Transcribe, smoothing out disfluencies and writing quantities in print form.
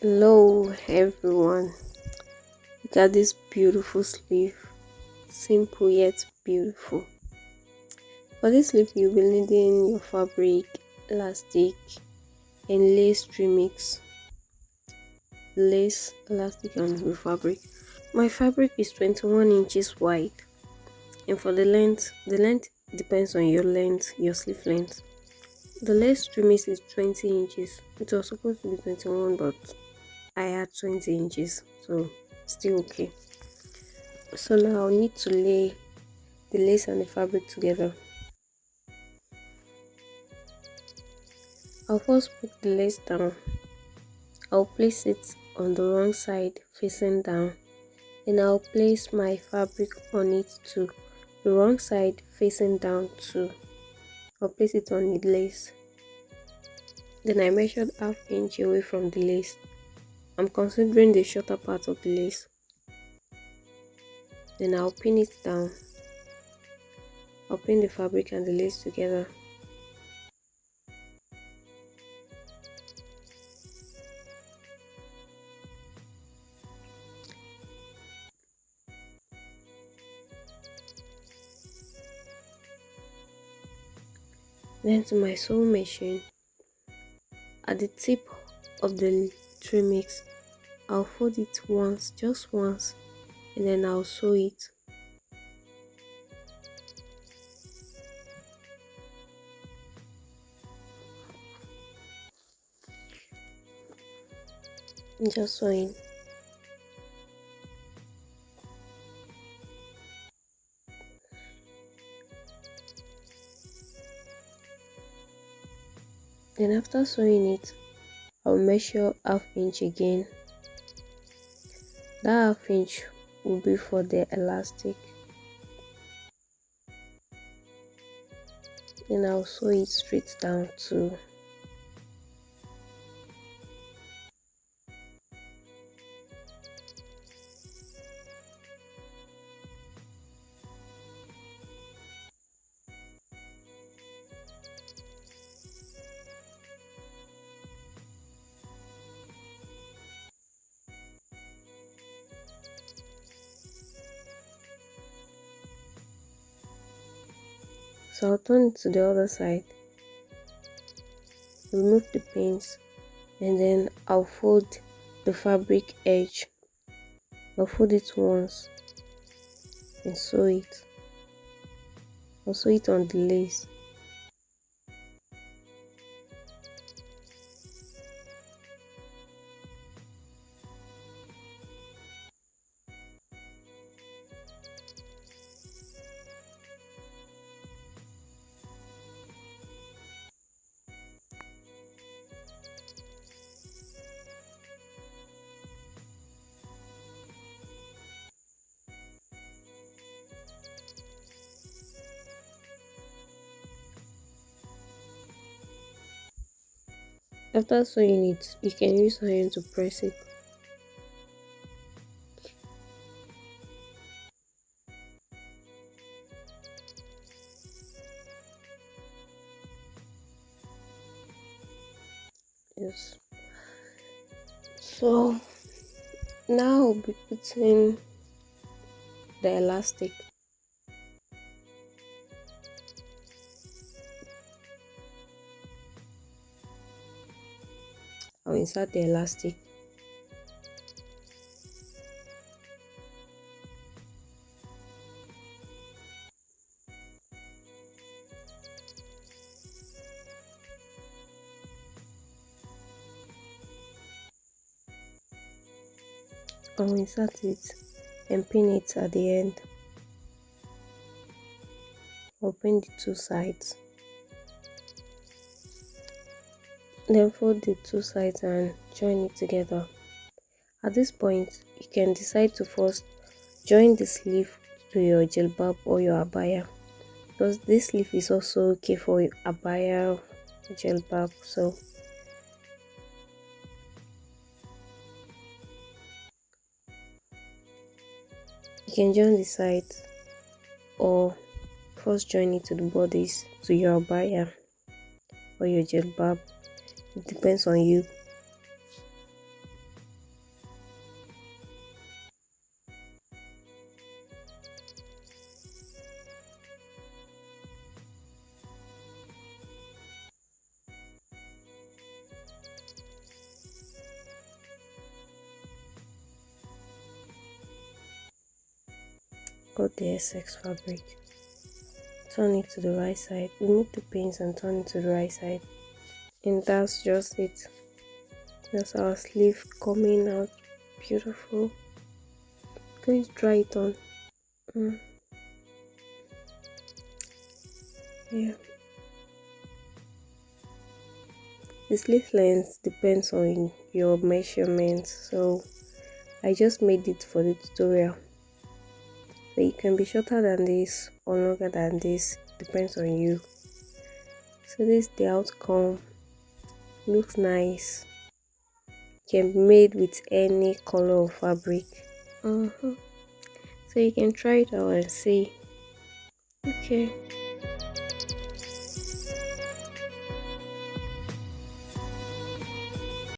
Hello everyone. Look at this beautiful sleeve. Simple yet beautiful. For this sleeve you'll be needing your fabric, elastic and lace trimmings. Lace, elastic and your fabric. My fabric is 21 inches wide, and for the length depends on your length, your sleeve length. The lace trimmings is 20 inches. It was supposed to be 21 but I had 20 inches, so still okay. So now I'll need to lay the lace and the fabric together. I'll first put the lace down. I'll place it on the wrong side facing down, and I'll place my fabric on it too, the wrong side facing down too. I'll place it on the lace. Then I measured half inch away from the lace. I'm considering the shorter part of the lace. Then I'll pin it down. I'll pin the fabric and the lace together. Then to my sewing machine, at the tip of the trim mix, I'll fold it once, just once, and then I'll sew it. Just sewing. Then after sewing it, I'll measure half inch again. That half inch will be for the elastic. Then I'll sew it straight down too. So I'll turn it to the other side, remove the pins, and then I'll fold the fabric edge. I'll fold it once and sew it. I'll sew it on the lace. After sewing it, you can use iron to press it. Yes. So now I'll be putting the elastic. I'll insert the elastic. I'll insert it and pin it at the end. I'll pin the two sides. Then fold the two sides and join it together. At this point, you can decide to first join the sleeve to your jilbab or your abaya, because this sleeve is also okay for abaya, jilbab. So you can join the sides or first join it to the bodies, to your abaya or your jilbab. It depends on you. cut the excess fabric, turn it to the right side, remove the pins and turn it to the right side, and that's just it. That's our sleeve coming out beautiful. Going to try it on. Mm, yeah. The sleeve length depends on your measurements, so I just made it for the tutorial. So you can be shorter than this or longer than this, depends on you. So this is the outcome. Looks nice. Can be made with any color of fabric. So you can try it out and see. Okay.